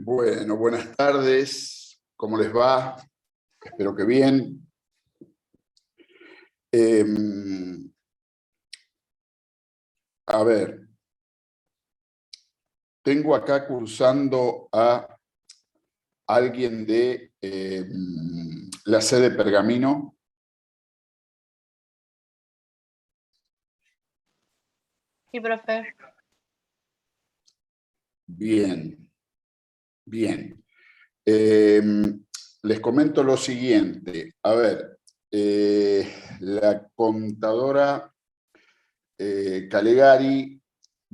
Bueno, buenas tardes. ¿Cómo les va? Espero que bien. A ver, tengo acá cursando a alguien de la sede Pergamino. Sí, profe. Bien, bien. Les comento lo siguiente. A ver, la contadora Calegari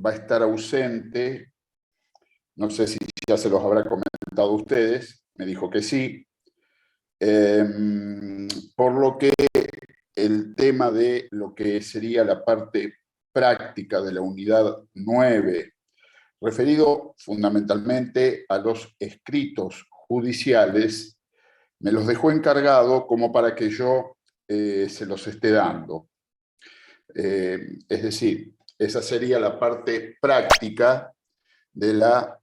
va a estar ausente. No sé si ya se los habrá comentado a ustedes. Me dijo que sí. Por lo que el tema de lo que sería la parte práctica de la unidad 9, referido fundamentalmente a los escritos judiciales, me los dejó encargado como para que yo se los esté dando. Es decir, esa sería la parte práctica de la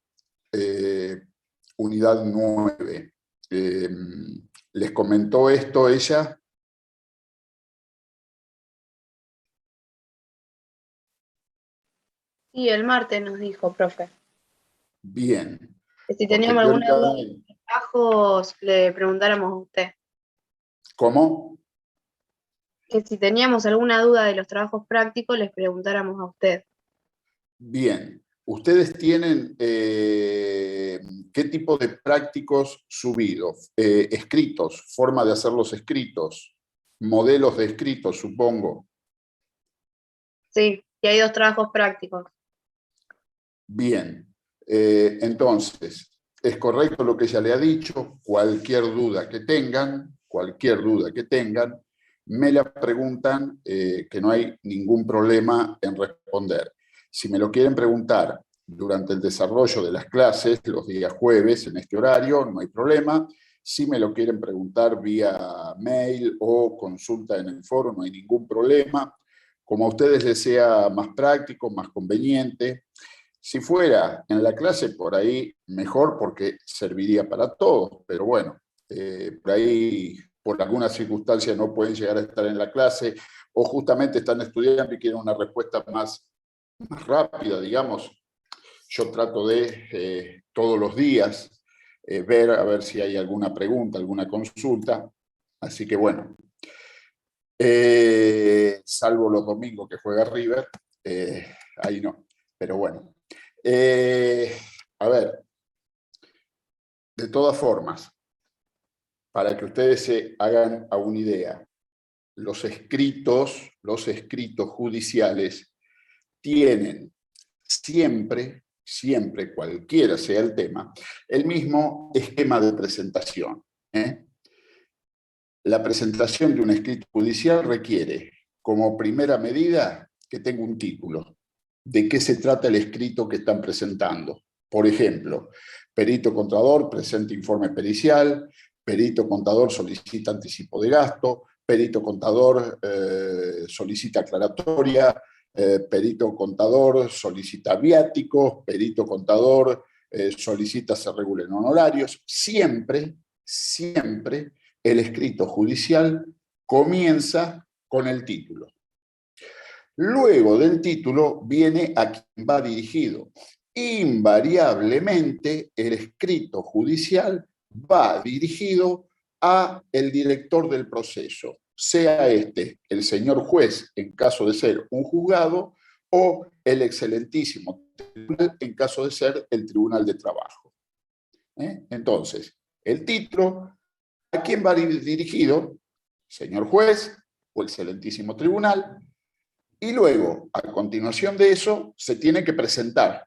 unidad 9. ¿Les comentó esto ella? Sí, el martes nos dijo, profe, Bien, que si porque teníamos alguna duda de teóricamente... los trabajos, le preguntáramos a usted. ¿Cómo? Que si teníamos alguna duda de los trabajos prácticos, les preguntáramos a usted. Bien. ¿Ustedes tienen qué tipo de prácticos subidos? Escritos, forma de hacerlos escritos, modelos de escritos, supongo. Sí, y hay 2 trabajos prácticos. Bien. Entonces, es correcto lo que ella le ha dicho. Cualquier duda que tengan, me la preguntan, que no hay ningún problema en responder. Si me lo quieren preguntar durante el desarrollo de las clases, los días jueves, en este horario, no hay problema. Si me lo quieren preguntar vía mail o consulta en el foro, no hay ningún problema. Como a ustedes les sea más práctico, más conveniente. Si fuera en la clase, por ahí mejor, porque serviría para todos, pero bueno, por ahí por alguna circunstancia no pueden llegar a estar en la clase o justamente están estudiando y quieren una respuesta más rápida, digamos. Yo trato de todos los días ver a ver si hay alguna pregunta, alguna consulta. Así que bueno, salvo los domingos que juega River, ahí no. Pero bueno. A ver, de todas formas, para que ustedes se hagan a una idea, los escritos judiciales tienen siempre, cualquiera sea el tema, el mismo esquema de presentación. La presentación de un escrito judicial requiere, como primera medida, que tenga un título. ¿De qué se trata el escrito que están presentando? Por ejemplo, perito contador presenta informe pericial, perito contador solicita anticipo de gasto, perito contador solicita aclaratoria, perito contador solicita viáticos, perito contador solicita se regulen honorarios. Siempre el escrito judicial comienza con el título. Luego del título viene a quien va dirigido. Invariablemente, el escrito judicial va dirigido a el director del proceso, sea este el señor juez en caso de ser un juzgado o el excelentísimo tribunal en caso de ser el Tribunal de Trabajo. Entonces, el título, ¿a quién va dirigido? Señor juez o excelentísimo tribunal. Y luego, a continuación de eso, se tiene que presentar.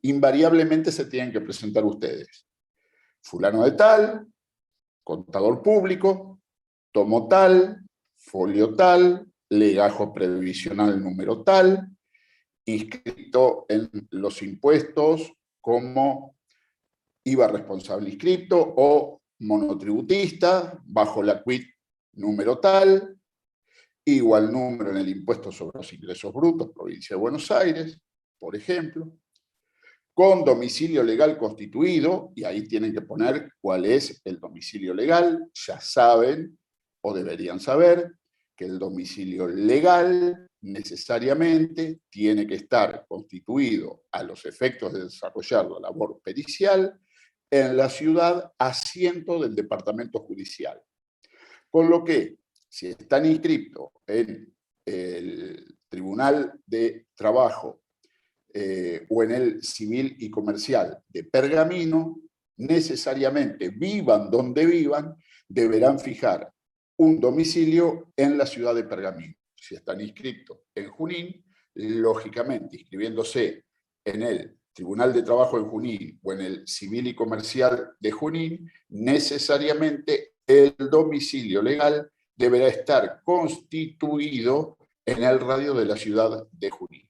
Invariablemente se tienen que presentar ustedes. Fulano de tal, contador público, tomo tal, folio tal, legajo previsional número tal, inscrito en los impuestos como IVA responsable inscripto o monotributista, bajo la quit número tal, igual número en el impuesto sobre los ingresos brutos, provincia de Buenos Aires, por ejemplo. con domicilio legal constituido, y ahí tienen que poner cuál es el domicilio legal. Ya saben, o deberían saber, que el domicilio legal necesariamente tiene que estar constituido a los efectos de desarrollar la labor pericial en la ciudad asiento del departamento judicial. Con lo que, si están inscritos en el Tribunal de Trabajo o en el Civil y Comercial de Pergamino, necesariamente, vivan donde vivan, deberán fijar un domicilio en la ciudad de Pergamino. Si están inscritos en Junín, lógicamente, inscribiéndose en el Tribunal de Trabajo en Junín o en el Civil y Comercial de Junín, necesariamente el domicilio legal deberá estar constituido en el radio de la ciudad de Junín.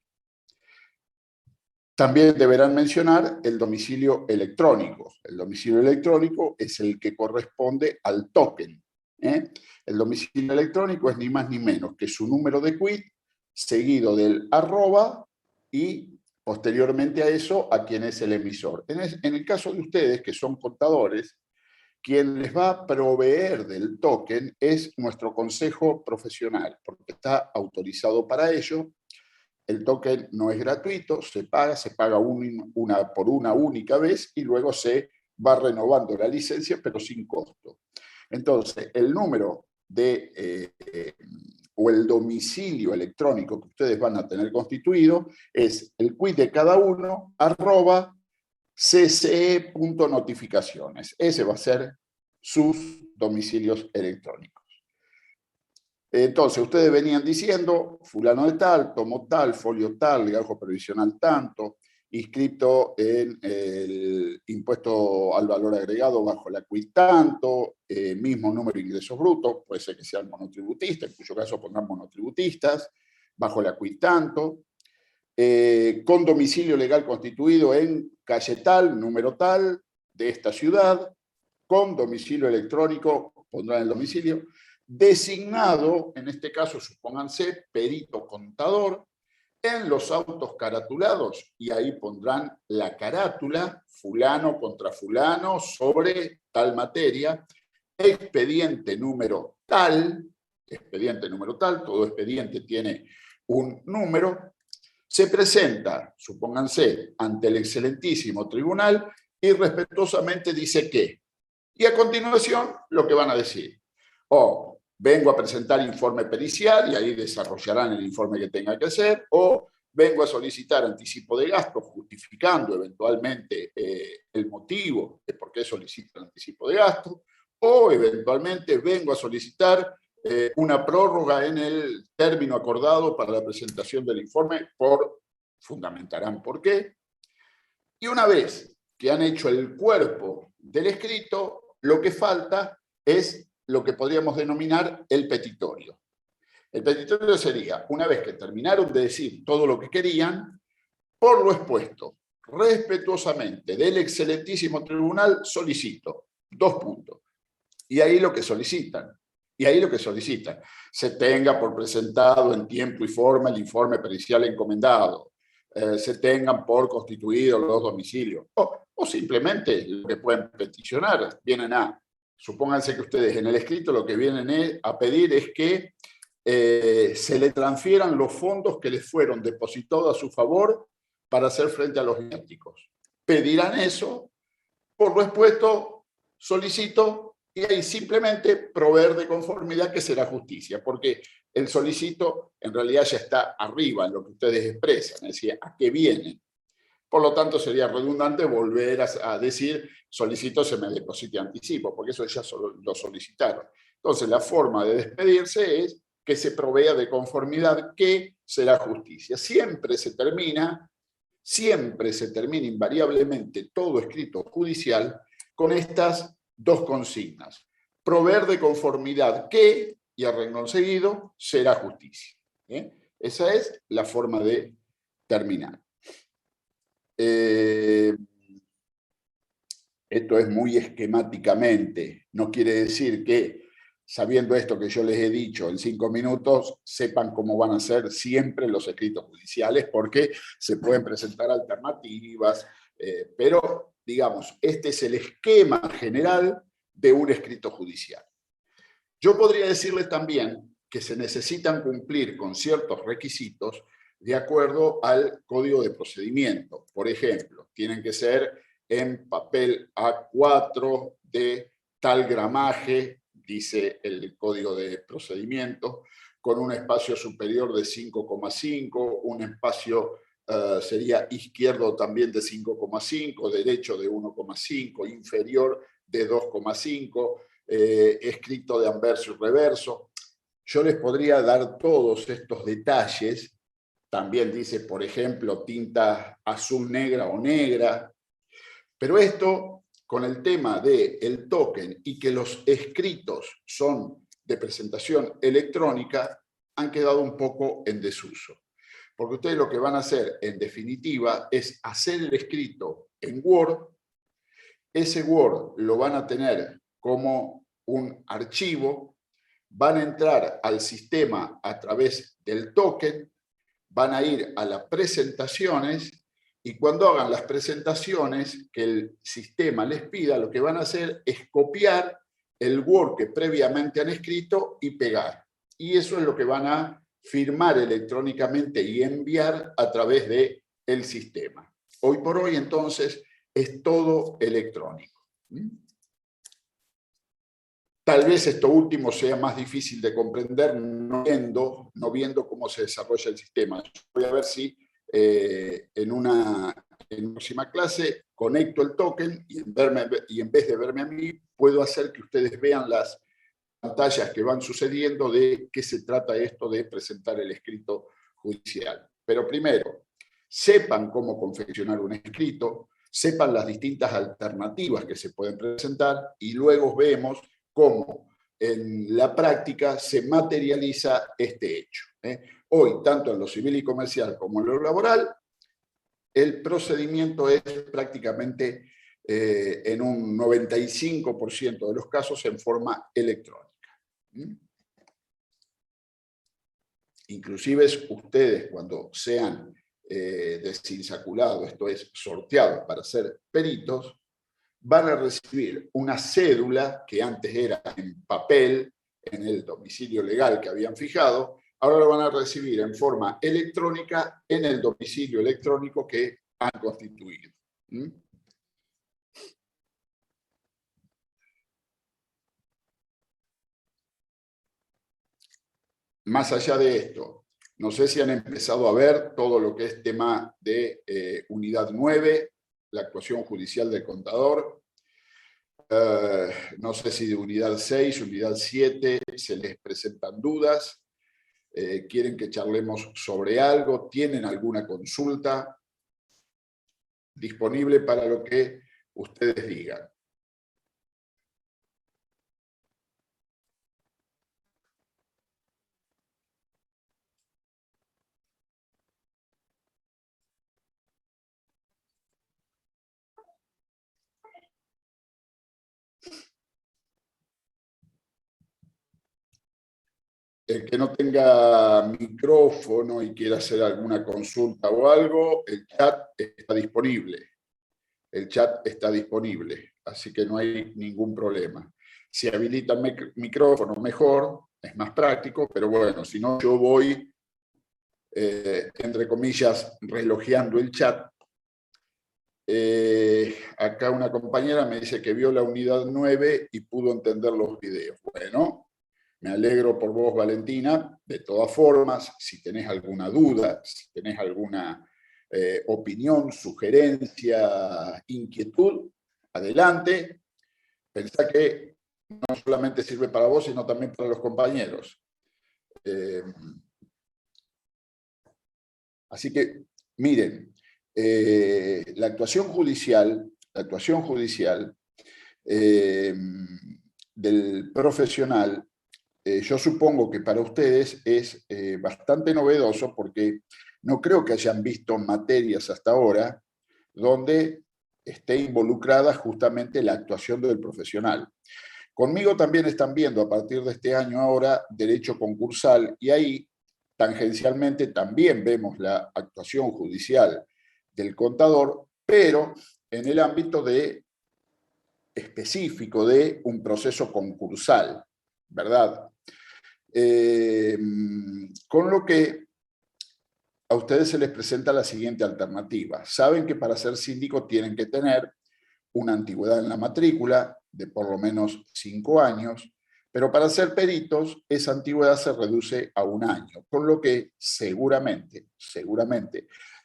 También deberán mencionar el domicilio electrónico. El domicilio electrónico es el que corresponde al token. El domicilio electrónico es ni más ni menos que su número de quit, seguido del arroba y posteriormente a eso a quien es el emisor. En el caso de ustedes, que son contadores, quien les va a proveer del token es nuestro consejo profesional, porque está autorizado para ello. El token no es gratuito, se paga por una única vez y luego se va renovando la licencia, pero sin costo. Entonces, el número o el domicilio electrónico que ustedes van a tener constituido es el quit de cada uno, @cce.notificaciones. Ese va a ser sus domicilios electrónicos. Entonces, ustedes venían diciendo, fulano de tal, tomo tal, folio tal, legajo previsional tanto, inscrito en el impuesto al valor agregado bajo la quit tanto, mismo número de ingresos brutos, puede ser que sean monotributistas, en cuyo caso pondrán monotributistas, bajo la quit tanto, con domicilio legal constituido en calle tal, número tal, de esta ciudad, con domicilio electrónico, pondrán el domicilio, designado, en este caso, supónganse, perito contador, en los autos caratulados, y ahí pondrán la carátula, fulano contra fulano, sobre tal materia, expediente número tal, todo expediente tiene un número, se presenta, supónganse, ante el excelentísimo tribunal y respetuosamente dice que. Y a continuación, lo que van a decir. O vengo a presentar informe pericial y ahí desarrollarán el informe que tenga que hacer, o vengo a solicitar anticipo de gastos justificando eventualmente el motivo de por qué solicito el anticipo de gastos, o eventualmente vengo a solicitar una prórroga en el término acordado para la presentación del informe, fundamentarán por qué. Y una vez que han hecho el cuerpo del escrito, lo que falta es lo que podríamos denominar el petitorio. El petitorio sería, una vez que terminaron de decir todo lo que querían, por lo expuesto, respetuosamente del excelentísimo tribunal, solicito, 2 puntos. Y ahí lo que solicitan, se tenga por presentado en tiempo y forma el informe pericial encomendado, se tengan por constituidos los domicilios, o simplemente lo que pueden peticionar, supónganse que ustedes en el escrito lo que vienen a pedir es que se le transfieran los fondos que les fueron depositados a su favor para hacer frente a los viáticos. Pedirán eso, por lo expuesto, solicito, y ahí simplemente proveer de conformidad que será justicia, porque el solicito en realidad ya está arriba en lo que ustedes expresan, es decir, ¿a qué vienen? Por lo tanto, sería redundante volver a decir solicito se me deposite anticipo, porque eso ya lo solicitaron. Entonces, la forma de despedirse es que se provea de conformidad que será justicia. Siempre se termina invariablemente todo escrito judicial con estas 2 consignas. Proveer de conformidad que, y a renglón seguido, será justicia. Esa es la forma de terminar. Esto es muy esquemáticamente, no quiere decir que sabiendo esto que yo les he dicho en 5 minutos, sepan cómo van a ser siempre los escritos judiciales, porque se pueden presentar alternativas, pero, digamos, este es el esquema general de un escrito judicial. Yo podría decirles también que se necesitan cumplir con ciertos requisitos de acuerdo al Código de Procedimiento. Por ejemplo, tienen que ser en papel A4 de tal gramaje, dice el Código de Procedimiento, con un espacio superior de 5,5, un espacio sería izquierdo también de 5,5, derecho de 1,5, inferior de 2,5, escrito de anverso y reverso. Yo les podría dar todos estos detalles. También dice, por ejemplo, tinta azul negra o negra. Pero esto, con el tema del token y que los escritos son de presentación electrónica, han quedado un poco en desuso. Porque ustedes lo que van a hacer, en definitiva, es hacer el escrito en Word. Ese Word lo van a tener como un archivo, van a entrar al sistema a través del token, van a ir a las presentaciones y cuando hagan las presentaciones que el sistema les pida, lo que van a hacer es copiar el Word que previamente han escrito y pegar. Y eso es lo que van a firmar electrónicamente y enviar a través del sistema. Hoy por hoy, entonces, es todo electrónico. Tal vez esto último sea más difícil de comprender no viendo cómo se desarrolla el sistema. Yo voy a ver si en una próxima clase conecto el token y en vez de verme a mí, puedo hacer que ustedes vean las pantallas que van sucediendo de qué se trata esto de presentar el escrito judicial. Pero primero, sepan cómo confeccionar un escrito, sepan las distintas alternativas que se pueden presentar y luego vemos cómo en la práctica se materializa este hecho. Hoy, tanto en lo civil y comercial como en lo laboral, el procedimiento es prácticamente en un 95% de los casos en forma electrónica. Inclusive ustedes, cuando sean desinsaculados, esto es, sorteados para ser peritos, van a recibir una cédula que antes era en papel, en el domicilio legal que habían fijado, ahora lo van a recibir en forma electrónica en el domicilio electrónico que han constituido. Más allá de esto, no sé si han empezado a ver todo lo que es tema de unidad 9, la actuación judicial del contador. No sé si de unidad 6, unidad 7, se les presentan dudas, quieren que charlemos sobre algo, tienen alguna consulta disponible para lo que ustedes digan. El que no tenga micrófono y quiera hacer alguna consulta o algo, el chat está disponible. El chat está disponible, así que no hay ningún problema. Si habilitan micrófono, mejor, es más práctico, pero bueno, si no, yo voy, entre comillas, relojeando el chat. Acá una compañera me dice que vio la unidad 9 y pudo entender los videos. Bueno, me alegro por vos, Valentina. De todas formas, si tenés alguna duda, si tenés alguna opinión, sugerencia, inquietud, adelante. Pensá que no solamente sirve para vos, sino también para los compañeros. Así que, miren, la actuación judicial del profesional, yo supongo que para ustedes es bastante novedoso porque no creo que hayan visto materias hasta ahora donde esté involucrada justamente la actuación del profesional. Conmigo también están viendo a partir de este año ahora derecho concursal, y ahí tangencialmente también vemos la actuación judicial del contador, pero en el ámbito específico de un proceso concursal, ¿verdad? Con lo que a ustedes se les presenta la siguiente alternativa. Saben que para ser síndico tienen que tener una antigüedad en la matrícula de por lo menos 5 años, pero para ser peritos esa antigüedad se reduce a 1 año, con lo que seguramente,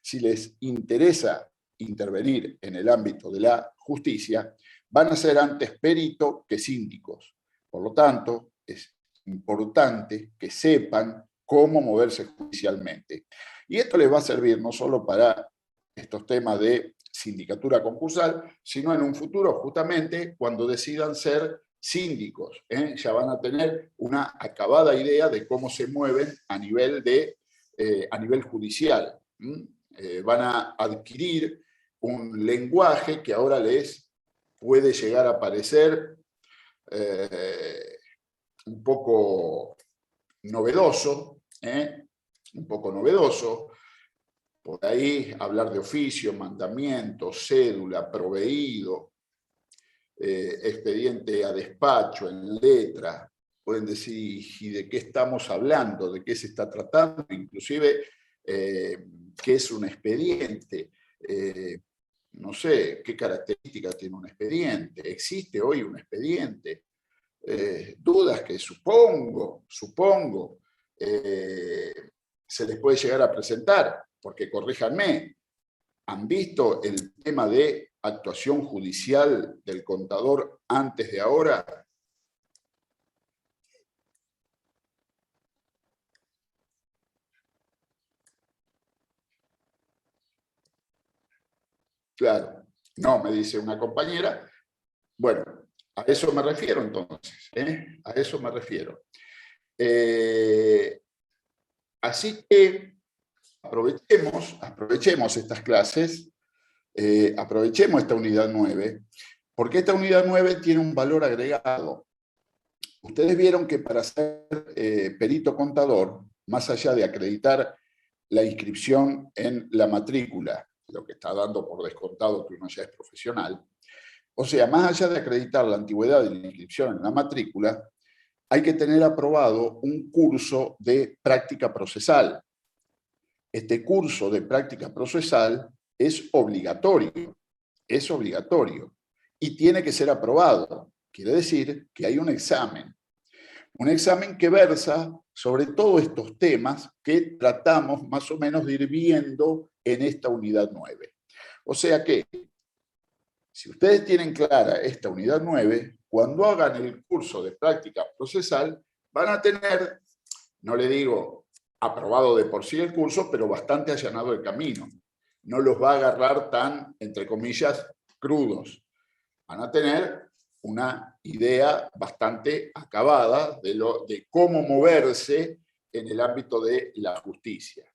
si les interesa intervenir en el ámbito de la justicia, van a ser antes perito que síndicos. Por lo tanto, es importante que sepan cómo moverse judicialmente. Y esto les va a servir no solo para estos temas de sindicatura concursal, sino en un futuro, justamente, cuando decidan ser síndicos. Ya van a tener una acabada idea de cómo se mueven a nivel judicial. Van a adquirir un lenguaje que ahora les puede llegar a parecer un poco novedoso, por ahí hablar de oficio, mandamiento, cédula, proveído, expediente a despacho, en letra. Pueden decir, ¿y de qué estamos hablando? ¿De qué se está tratando? Inclusive, ¿qué es un expediente? No sé, ¿qué características tiene un expediente? ¿Existe hoy un expediente? Dudas que supongo, se les puede llegar a presentar, porque corríjanme, ¿han visto el tema de actuación judicial del contador antes de ahora? Claro, no, me dice una compañera. Bueno, a eso me refiero entonces, a eso me refiero. Así que aprovechemos estas clases, aprovechemos esta unidad 9, porque esta unidad 9 tiene un valor agregado. Ustedes vieron que para ser perito contador, más allá de acreditar la inscripción en la matrícula, lo que está dando por descontado que uno ya es profesional, o sea, más allá de acreditar la antigüedad de la inscripción en la matrícula, hay que tener aprobado un curso de práctica procesal. Este curso de práctica procesal es obligatorio, y tiene que ser aprobado. Quiere decir que hay un examen que versa sobre todos estos temas que tratamos más o menos de ir viendo en esta unidad 9. O sea que, si ustedes tienen clara esta unidad 9, cuando hagan el curso de práctica procesal, van a tener, no le digo aprobado de por sí el curso, pero bastante allanado el camino. No los va a agarrar tan, entre comillas, crudos. Van a tener una idea bastante acabada de cómo moverse en el ámbito de la justicia.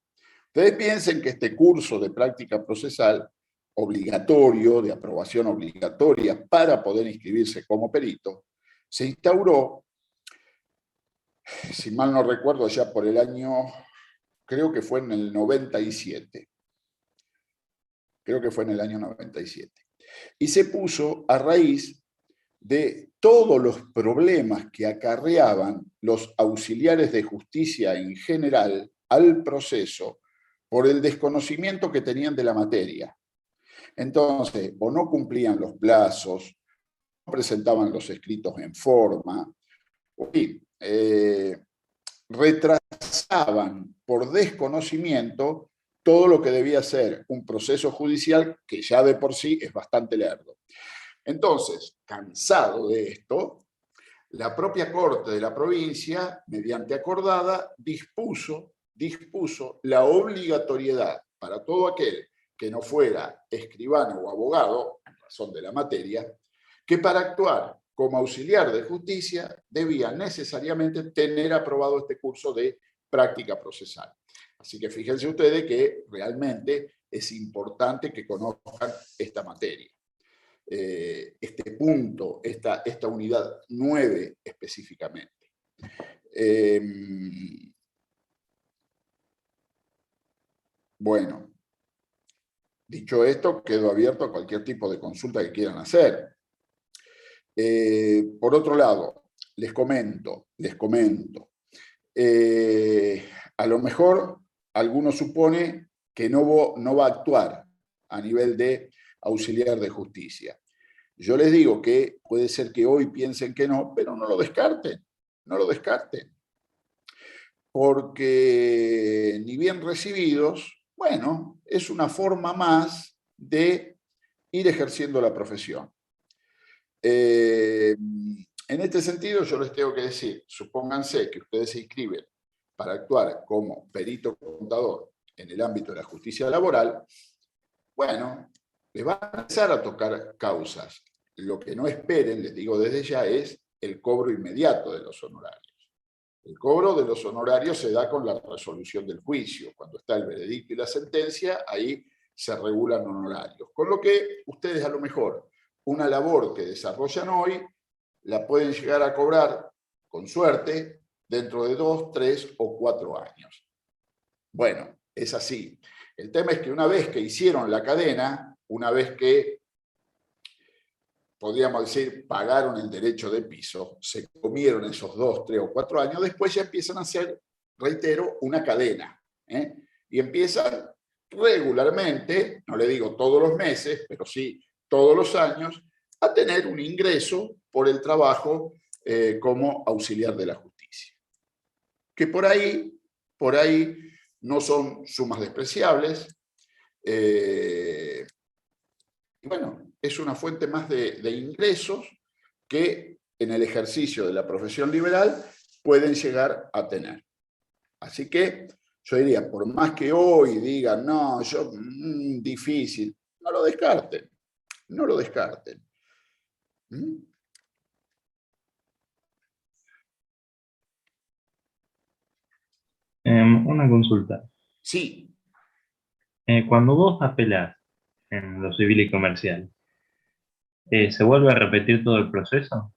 Ustedes piensen que este curso de práctica procesal obligatorio, de aprobación obligatoria para poder inscribirse como perito, se instauró, si mal no recuerdo, ya por el año, creo que fue en el 97. Creo que fue en el año 97. Y se puso a raíz de todos los problemas que acarreaban los auxiliares de justicia en general al proceso por el desconocimiento que tenían de la materia. Entonces, o no cumplían los plazos, no presentaban los escritos en forma, o retrasaban por desconocimiento todo lo que debía ser un proceso judicial que ya de por sí es bastante lerdo. Entonces, cansado de esto, la propia Corte de la provincia, mediante acordada, dispuso la obligatoriedad para todo aquel que no fuera escribano o abogado, en razón de la materia, que para actuar como auxiliar de justicia debía necesariamente tener aprobado este curso de práctica procesal. Así que fíjense ustedes que realmente es importante que conozcan esta materia. este punto, esta unidad 9 específicamente. Bueno, dicho esto, quedo abierto a cualquier tipo de consulta que quieran hacer. Por otro lado, les comento, a lo mejor alguno supone que no va a actuar a nivel de auxiliar de justicia. Yo les digo que puede ser que hoy piensen que no, pero no lo descarten, no lo descarten. Porque ni bien recibidos, bueno, es una forma más de ir ejerciendo la profesión. En este sentido, yo les tengo que decir, supónganse que ustedes se inscriben para actuar como perito contador en el ámbito de la justicia laboral, bueno, les va a empezar a tocar causas. Lo que no esperen, les digo desde ya, es el cobro inmediato de los honorarios. El cobro de los honorarios se da con la resolución del juicio. Cuando está el veredicto y la sentencia, ahí se regulan honorarios. Con lo que ustedes a lo mejor una labor que desarrollan hoy la pueden llegar a cobrar, con suerte, dentro de 2, 3 o 4 años. Bueno, es así. El tema es que una vez que hicieron la cadena, una vez que, podríamos decir, pagaron el derecho de piso, se comieron esos 2, 3 o 4 años, después ya empiezan a hacer, reitero, una cadena. Y empiezan regularmente, no le digo todos los meses, pero sí todos los años, a tener un ingreso por el trabajo como auxiliar de la justicia. Que por ahí no son sumas despreciables. Y bueno, es una fuente más de ingresos que en el ejercicio de la profesión liberal pueden llegar a tener. Así que yo diría, por más que hoy digan, no, difícil, no lo descarten, no lo descarten. Una consulta. Sí. Cuando vos apelás en lo civil y comercial, ¿se vuelve a repetir todo el proceso?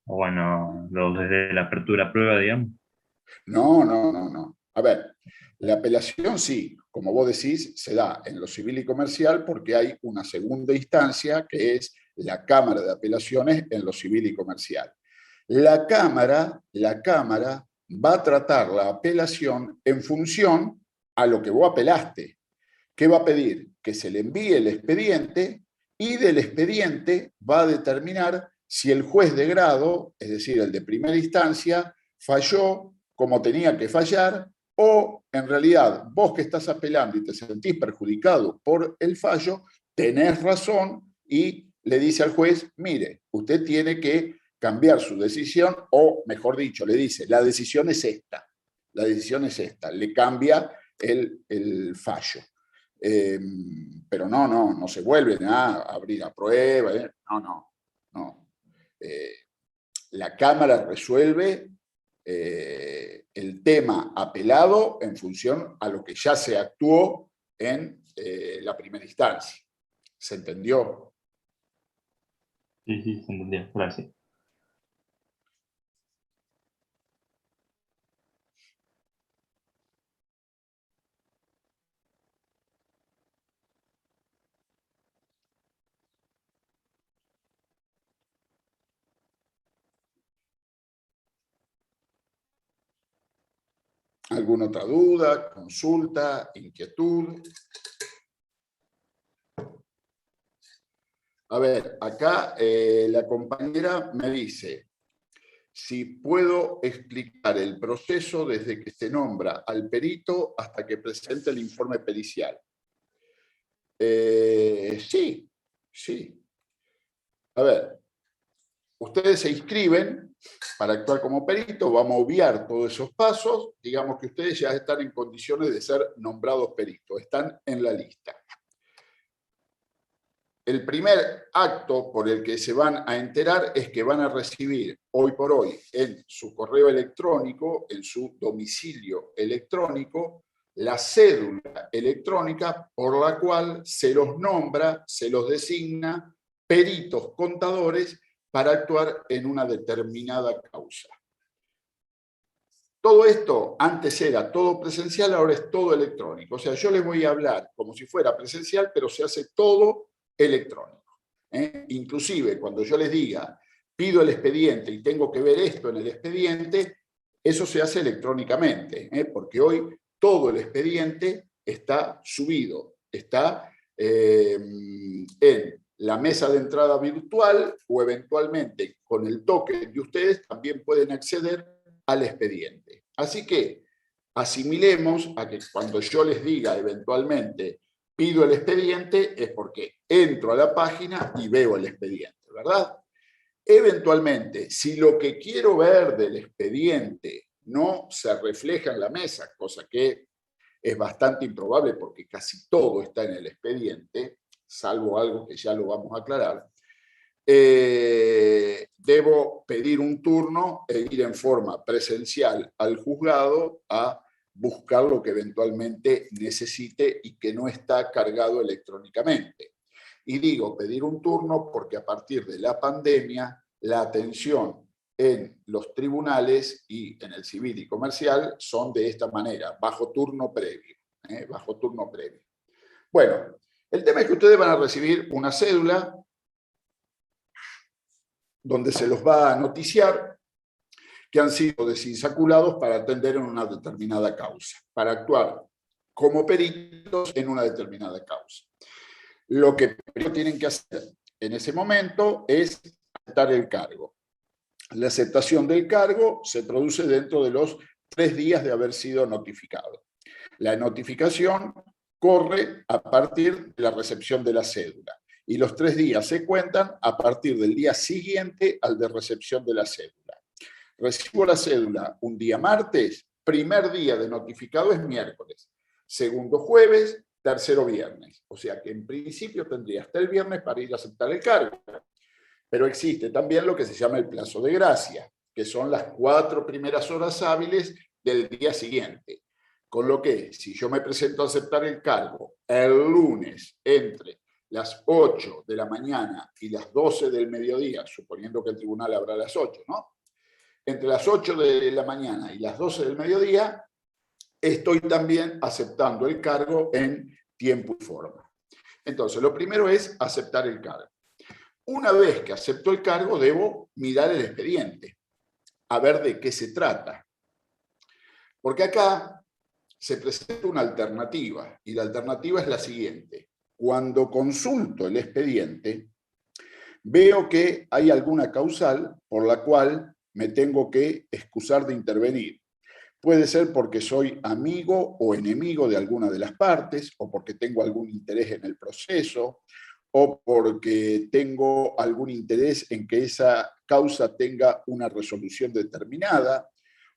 O bueno, desde la apertura a prueba, digamos. No. A ver, la apelación sí, como vos decís, se da en lo civil y comercial porque hay una segunda instancia que es la Cámara de Apelaciones en lo civil y comercial. La Cámara va a tratar la apelación en función a lo que vos apelaste. ¿Qué va a pedir? Que se le envíe el expediente y del expediente va a determinar si el juez de grado, es decir, el de primera instancia, falló como tenía que fallar o en realidad vos que estás apelando y te sentís perjudicado por el fallo, tenés razón y le dice al juez, mire, usted tiene que cambiar su decisión o, mejor dicho, le dice, la decisión es esta, le cambia el fallo. Pero no se vuelven a abrir a prueba, no. La Cámara resuelve el tema apelado en función a lo que ya se actuó en la primera instancia. ¿Se entendió? Sí, se entendió. Gracias. ¿Alguna otra duda, consulta, inquietud? A ver, acá la compañera me dice si puedo explicar el proceso desde que se nombra al perito hasta que presente el informe pericial. Sí. A ver, ustedes se inscriben para actuar como perito, vamos a obviar todos esos pasos, digamos que ustedes ya están en condiciones de ser nombrados peritos, están en la lista. El primer acto por el que se van a enterar es que van a recibir hoy por hoy en su correo electrónico, en su domicilio electrónico, la cédula electrónica por la cual se los nombra, se los designa peritos contadores para actuar en una determinada causa. Todo esto antes era todo presencial, ahora es todo electrónico. O sea, yo les voy a hablar como si fuera presencial, pero se hace todo electrónico. Inclusive, cuando yo les diga, pido el expediente y tengo que ver esto en el expediente, eso se hace electrónicamente, porque hoy todo el expediente está subido, está en la mesa de entrada virtual o eventualmente con el token de ustedes también pueden acceder al expediente. Así que asimilemos a que cuando yo les diga eventualmente pido el expediente es porque entro a la página y veo el expediente, ¿verdad? Eventualmente, si lo que quiero ver del expediente no se refleja en la mesa, cosa que es bastante improbable porque casi todo está en el expediente, salvo algo que ya lo vamos a aclarar, debo pedir un turno e ir en forma presencial al juzgado a buscar lo que eventualmente necesite y que no está cargado electrónicamente. Y digo pedir un turno porque a partir de la pandemia la atención en los tribunales y en el civil y comercial son de esta manera, bajo turno previo. Bajo turno previo. Bueno, el tema es que ustedes van a recibir una cédula donde se los va a noticiar que han sido desinsaculados para atender en una determinada causa, para actuar como peritos en una determinada causa. Lo que tienen que hacer en ese momento es aceptar el cargo. La aceptación del cargo se produce dentro de los 3 días de haber sido notificado. La notificación corre a partir de la recepción de la cédula y los 3 días se cuentan a partir del día siguiente al de recepción de la cédula. Recibo la cédula un día martes, primer día de notificado es miércoles, segundo jueves, tercero viernes. O sea que en principio tendría hasta el viernes para ir a aceptar el cargo. Pero existe también lo que se llama el plazo de gracia, que son las 4 primeras horas hábiles del día siguiente. Con lo que, si yo me presento a aceptar el cargo el lunes entre las 8 de la mañana y las 12 del mediodía, suponiendo que el tribunal abra a las 8, ¿no? Entre las 8 de la mañana y las 12 del mediodía, estoy también aceptando el cargo en tiempo y forma. Entonces, lo primero es aceptar el cargo. Una vez que acepto el cargo, debo mirar el expediente, a ver de qué se trata. Porque acá se presenta una alternativa, y la alternativa es la siguiente. Cuando consulto el expediente, veo que hay alguna causal por la cual me tengo que excusar de intervenir. Puede ser porque soy amigo o enemigo de alguna de las partes, o porque tengo algún interés en el proceso, o porque tengo algún interés en que esa causa tenga una resolución determinada,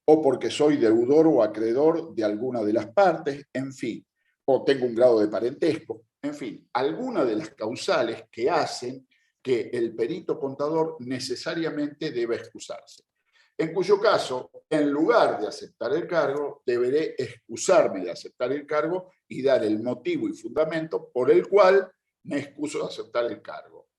o porque soy deudor o acreedor de alguna de las partes, en fin, o tengo un grado de parentesco, en fin, alguna de las causales que hacen que el perito contador necesariamente deba excusarse. En cuyo caso, en lugar de aceptar el cargo, deberé excusarme de aceptar el cargo y dar el motivo y fundamento por el cual me excuso de aceptar el cargo.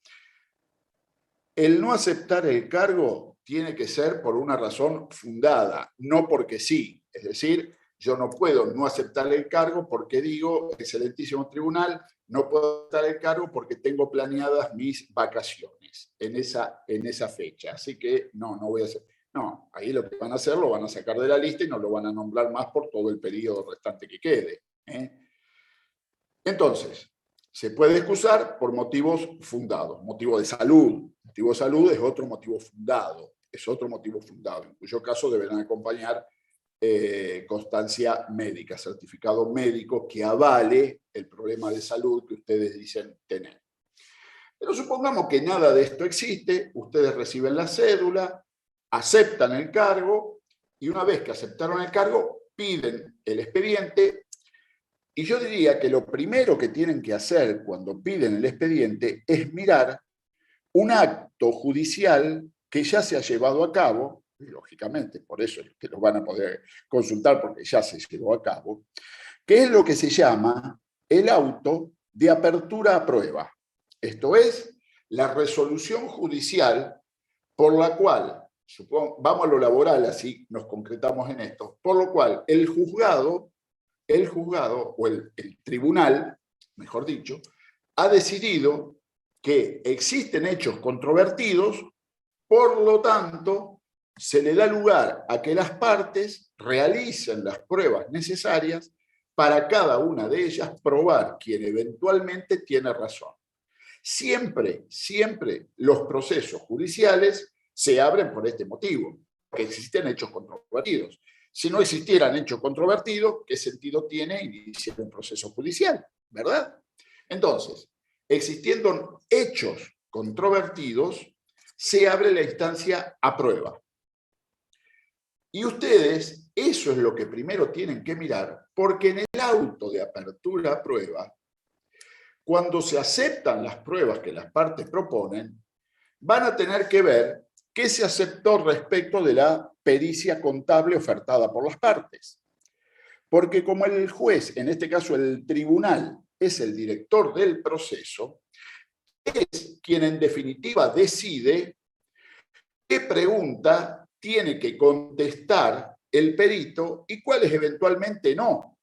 El no aceptar el cargo tiene que ser por una razón fundada, no porque sí. Es decir, yo no puedo no aceptar el cargo porque digo, excelentísimo tribunal, no puedo aceptar el cargo porque tengo planeadas mis vacaciones en esa fecha. Así que no voy a hacer. No, ahí lo que van a hacer lo van a sacar de la lista y no lo van a nombrar más por todo el periodo restante que quede. Entonces, se puede excusar por motivos fundados, motivo de salud. Motivo de salud es otro motivo fundado, en cuyo caso deberán acompañar constancia médica, certificado médico que avale el problema de salud que ustedes dicen tener. Pero supongamos que nada de esto existe, ustedes reciben la cédula, aceptan el cargo y una vez que aceptaron el cargo, piden el expediente. Y yo diría que lo primero que tienen que hacer cuando piden el expediente es mirar un acto judicial que ya se ha llevado a cabo, y lógicamente por eso es que lo van a poder consultar porque ya se llevó a cabo, que es lo que se llama el auto de apertura a prueba. Esto es, la resolución judicial por la cual, vamos a lo laboral, así nos concretamos en esto, por lo cual el juzgado o el tribunal, mejor dicho, ha decidido que existen hechos controvertidos, por lo tanto, se le da lugar a que las partes realicen las pruebas necesarias para cada una de ellas probar quién eventualmente tiene razón. Siempre los procesos judiciales se abren por este motivo, que existen hechos controvertidos. Si no existieran hechos controvertidos, ¿qué sentido tiene iniciar un proceso judicial? ¿Verdad? Entonces, existiendo hechos controvertidos, se abre la instancia a prueba. Y ustedes, eso es lo que primero tienen que mirar, porque en el auto de apertura a prueba, cuando se aceptan las pruebas que las partes proponen, van a tener que ver qué se aceptó respecto de la pericia contable ofertada por las partes. Porque como el juez, en este caso el tribunal, es el director del proceso, es quien en definitiva decide qué pregunta tiene que contestar el perito y cuáles eventualmente no.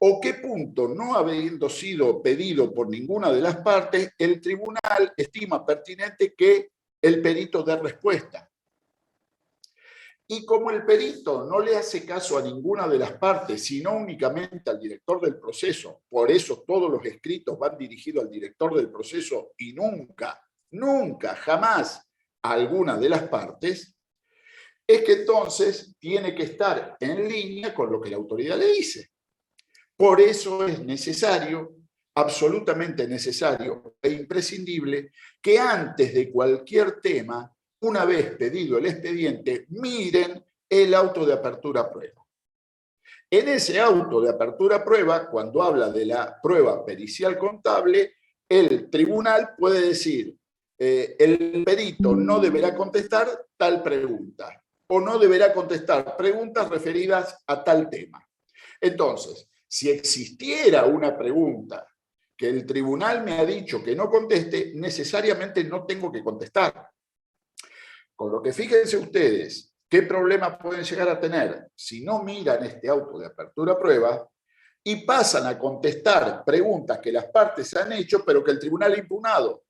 O qué punto, no habiendo sido pedido por ninguna de las partes, el tribunal estima pertinente que el perito dé respuesta. Y como el perito no le hace caso a ninguna de las partes, sino únicamente al director del proceso, por eso todos los escritos van dirigidos al director del proceso y nunca, jamás a alguna de las partes, es que entonces tiene que estar en línea con lo que la autoridad le dice. Por eso es necesario, absolutamente necesario e imprescindible, que antes de cualquier tema, una vez pedido el expediente, miren el auto de apertura a prueba. En ese auto de apertura a prueba, cuando habla de la prueba pericial contable, el tribunal puede decir, el perito no deberá contestar tal pregunta o no deberá contestar preguntas referidas a tal tema. Entonces, si existiera una pregunta que el tribunal me ha dicho que no conteste, necesariamente no tengo que contestar. Con lo que fíjense ustedes, ¿qué problemas pueden llegar a tener si no miran este auto de apertura a prueba y pasan a contestar preguntas que las partes han hecho pero que el tribunal ha impugnado?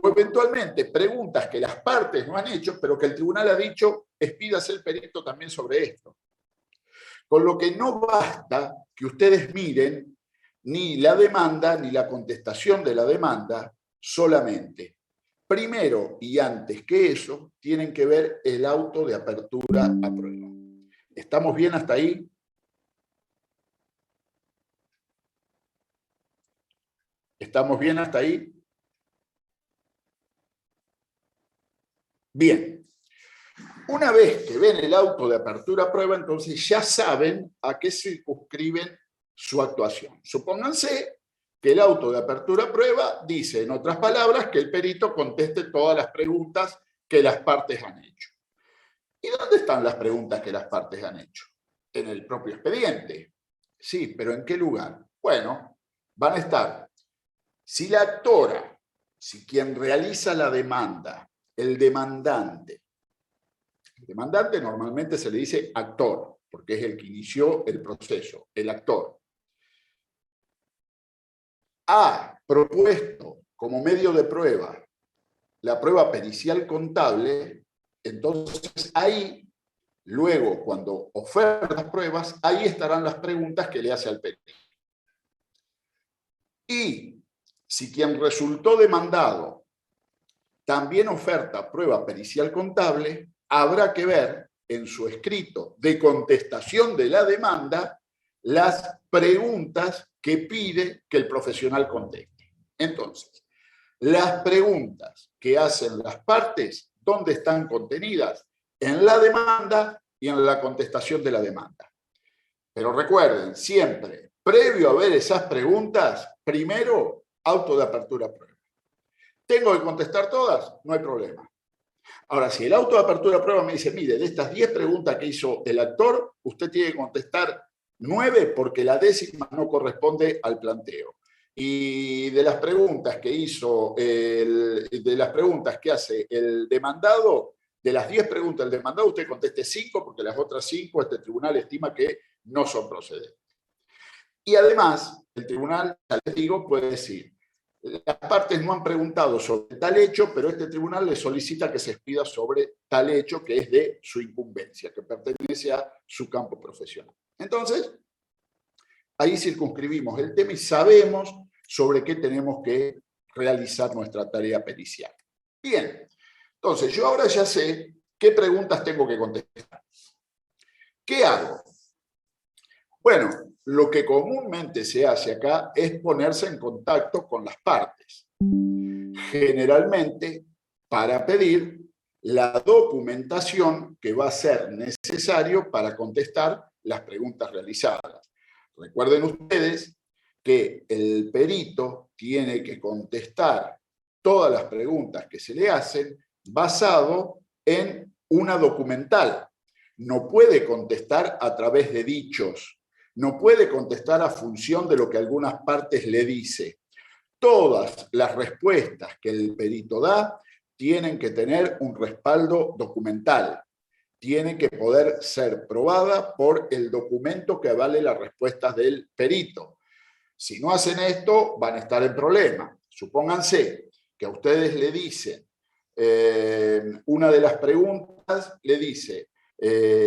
O eventualmente preguntas que las partes no han hecho pero que el tribunal ha dicho, expídase el perito también sobre esto. Con lo que no basta que ustedes miren ni la demanda ni la contestación de la demanda solamente. Primero y antes que eso, tienen que ver el auto de apertura a prueba. ¿Estamos bien hasta ahí? ¿Estamos bien hasta ahí? Bien. Una vez que ven el auto de apertura a prueba, entonces ya saben a qué circunscriben su actuación. Supónganse que el auto de apertura a prueba dice, en otras palabras, que el perito conteste todas las preguntas que las partes han hecho. ¿Y dónde están las preguntas que las partes han hecho? En el propio expediente. Sí, pero ¿en qué lugar? Bueno, van a estar, si la actora, si quien realiza la demanda, el demandante normalmente se le dice actor, porque es el que inició el proceso, el actor, ha propuesto como medio de prueba la prueba pericial contable, entonces ahí, luego cuando oferta las pruebas, ahí estarán las preguntas que le hace al perito. Y si quien resultó demandado también oferta prueba pericial contable, habrá que ver en su escrito de contestación de la demanda las preguntas que pide que el profesional conteste. Entonces, las preguntas que hacen las partes, ¿dónde están contenidas? En la demanda y en la contestación de la demanda. Pero recuerden, siempre, previo a ver esas preguntas, primero, auto de apertura a prueba. ¿Tengo que contestar todas? No hay problema. Ahora, si el auto de apertura a prueba me dice, mire, de estas 10 preguntas que hizo el actor, usted tiene que contestar 9 porque la 10ª no corresponde al planteo. y de las preguntas que hizo, de las preguntas que hace el demandado, de las 10 preguntas del demandado, usted conteste 5, porque las otras 5 este tribunal estima que no son procedentes. Y además, el tribunal, ya les digo, puede decir, las partes no han preguntado sobre tal hecho, pero este tribunal le solicita que se expida sobre tal hecho que es de su incumbencia, que pertenece a su campo profesional. Entonces, ahí circunscribimos el tema y sabemos sobre qué tenemos que realizar nuestra tarea pericial. Bien, entonces yo ahora ya sé qué preguntas tengo que contestar. ¿Qué hago? Bueno, lo que comúnmente se hace acá es ponerse en contacto con las partes, generalmente para pedir la documentación que va a ser necesario para contestar las preguntas realizadas. Recuerden ustedes que el perito tiene que contestar todas las preguntas que se le hacen basado en una documental. No puede contestar a través de dichos, no puede contestar a función de lo que algunas partes le dice. Todas las respuestas que el perito da tienen que tener un respaldo documental. Tiene que poder ser probada por el documento que avale las respuestas del perito. Si no hacen esto, van a estar en problema. Supónganse que a ustedes le dicen, una de las preguntas le dice,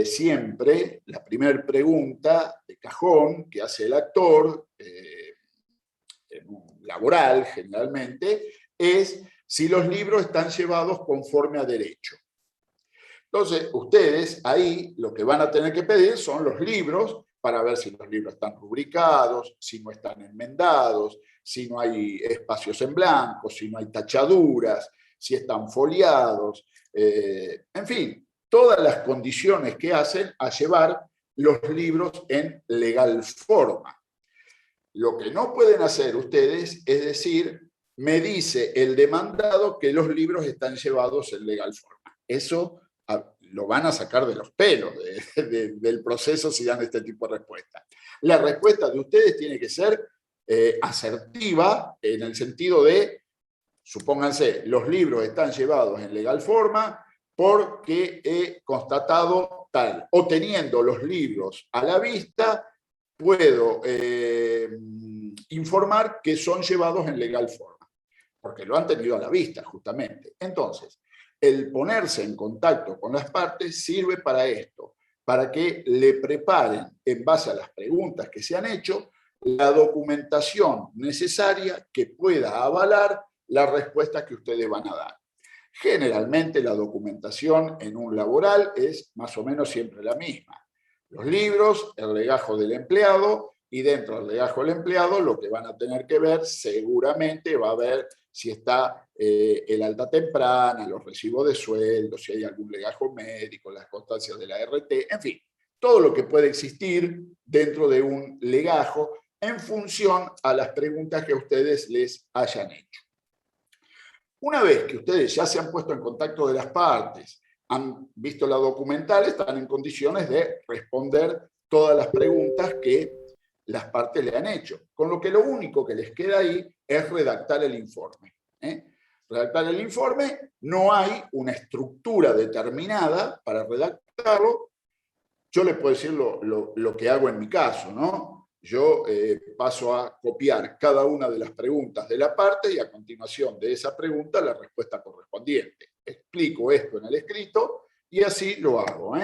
siempre la primera pregunta de cajón que hace el actor, laboral generalmente, es si los libros están llevados conforme a derecho. Entonces, ustedes ahí lo que van a tener que pedir son los libros para ver si los libros están rubricados, si no están enmendados, si no hay espacios en blanco, si no hay tachaduras, si están foliados, en fin, todas las condiciones que hacen a llevar los libros en legal forma. Lo que no pueden hacer ustedes es decir, me dice el demandado que los libros están llevados en legal forma. Eso lo van a sacar de los pelos del proceso si dan este tipo de respuesta. La respuesta de ustedes tiene que ser asertiva en el sentido de, supónganse, los libros están llevados en legal forma porque he constatado tal, o teniendo los libros a la vista, puedo informar que son llevados en legal forma, porque lo han tenido a la vista justamente. Entonces, el ponerse en contacto con las partes sirve para esto, para que le preparen, en base a las preguntas que se han hecho, la documentación necesaria que pueda avalar la respuesta que ustedes van a dar. Generalmente la documentación en un laboral es más o menos siempre la misma. Los libros, el legajo del empleado, y dentro del legajo del empleado lo que van a tener que ver seguramente va a ver si está el alta temprana, los recibos de sueldo, si hay algún legajo médico, las constancias de la RT, en fin, todo lo que puede existir dentro de un legajo en función a las preguntas que ustedes les hayan hecho. Una vez que ustedes ya se han puesto en contacto de las partes, han visto la documental, están en condiciones de responder todas las preguntas que las partes le han hecho. Con lo que lo único que les queda ahí es redactar el informe. Redactar el informe, no hay una estructura determinada para redactarlo. Yo les puedo decir lo que hago en mi caso, ¿no? Yo paso a copiar cada una de las preguntas de la parte y a continuación de esa pregunta la respuesta correspondiente. Explico esto en el escrito y así lo hago.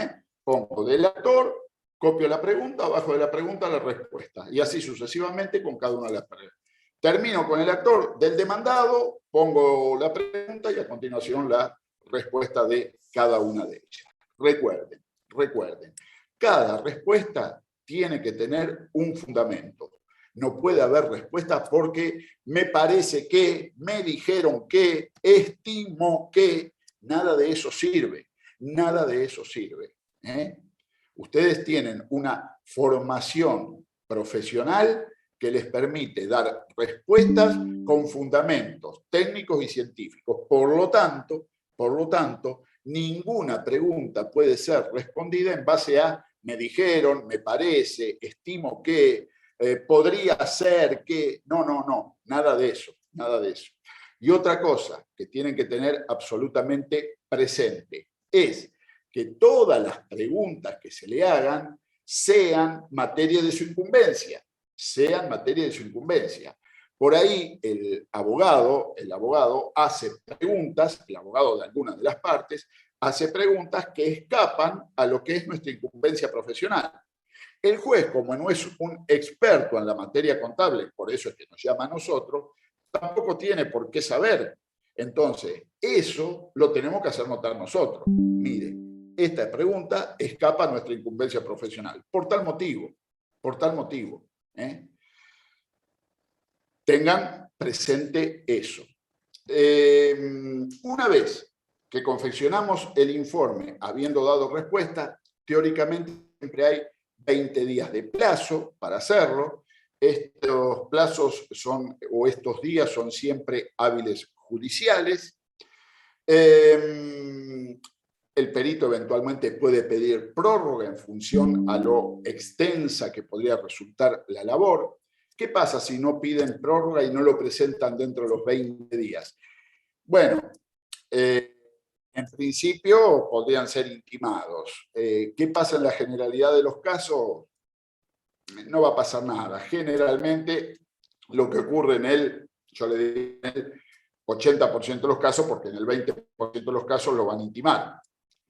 Pongo del actor, copio la pregunta, abajo de la pregunta la respuesta y así sucesivamente con cada una de las preguntas. Termino con el actor del demandado, pongo la pregunta y a continuación la respuesta de cada una de ellas. Recuerden, cada respuesta tiene que tener un fundamento. No puede haber respuesta porque me parece que, me dijeron que, estimo que, nada de eso sirve. Nada de eso sirve. Ustedes tienen una formación profesional que les permite dar respuestas con fundamentos técnicos y científicos. Por lo tanto, ninguna pregunta puede ser respondida en base a me dijeron, me parece, estimo que, podría ser que... No, nada de eso, nada de eso. Y otra cosa que tienen que tener absolutamente presente es que todas las preguntas que se le hagan sean materia de su incumbencia, Por ahí el abogado hace preguntas, el abogado de alguna de las partes, hace preguntas que escapan a lo que es nuestra incumbencia profesional. El juez, como no es un experto en la materia contable, por eso es que nos llama a nosotros, tampoco tiene por qué saber. Entonces, eso lo tenemos que hacer notar nosotros. Mire, esta pregunta escapa a nuestra incumbencia profesional, por tal motivo. Tengan presente eso. Una vez que confeccionamos el informe, habiendo dado respuesta, teóricamente siempre hay 20 días de plazo para hacerlo. Estos plazos estos días son siempre hábiles judiciales. El perito eventualmente puede pedir prórroga en función a lo extensa que podría resultar la labor. ¿Qué pasa si no piden prórroga y no lo presentan dentro de los 20 días? Bueno, en principio podrían ser intimados. ¿Qué pasa en la generalidad de los casos? No va a pasar nada. Generalmente lo que ocurre yo le digo en el 80% de los casos, porque en el 20% de los casos lo van a intimar.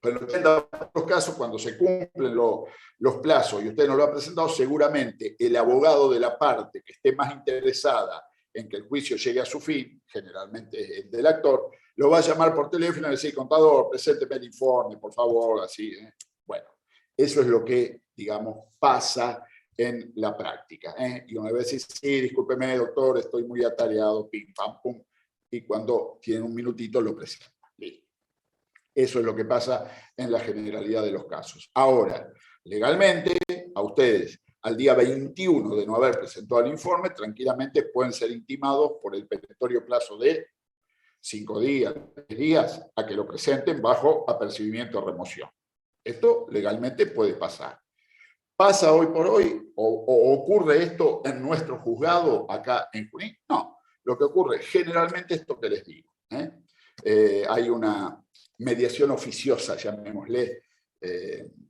Pero en el 80% de los casos, cuando se cumplen los plazos y usted no lo ha presentado, seguramente el abogado de la parte que esté más interesada en que el juicio llegue a su fin, generalmente el del actor, lo va a llamar por teléfono y decir, contador, presénteme el informe, por favor, así. Bueno, eso es lo que, digamos, pasa en la práctica. Y una vez dice, sí, discúlpeme, doctor, estoy muy atareado, pim, pam, pum, y cuando tienen un minutito lo presentan. Listo. Eso es lo que pasa en la generalidad de los casos. Ahora, legalmente, a ustedes, al día 21 de no haber presentado el informe, tranquilamente pueden ser intimados por el perentorio plazo de 5 días, 3 días, a que lo presenten bajo apercibimiento de remoción. Esto legalmente puede pasar. ¿Pasa hoy por hoy o ocurre esto en nuestro juzgado acá en Junín? No, lo que ocurre generalmente es esto que les digo. Hay una mediación oficiosa, llamémosle,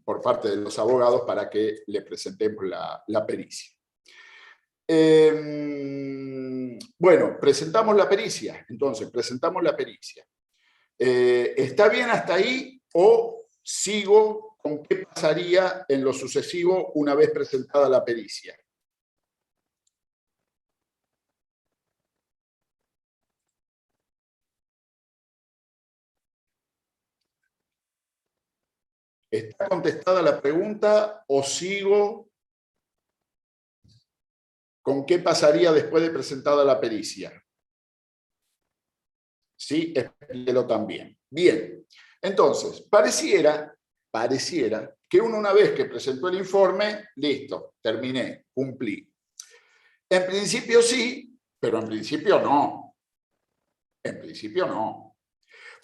por parte de los abogados para que le presentemos la pericia. Bueno, presentamos la pericia. Entonces, presentamos la pericia. ¿Está bien hasta ahí o sigo con qué pasaría en lo sucesivo una vez presentada la pericia? ¿Está contestada la pregunta o sigo con qué pasaría después de presentada la pericia? Sí, explíquelo también. Bien, entonces, pareciera que uno una vez que presentó el informe, listo, terminé, cumplí. En principio sí, pero en principio no. En principio no.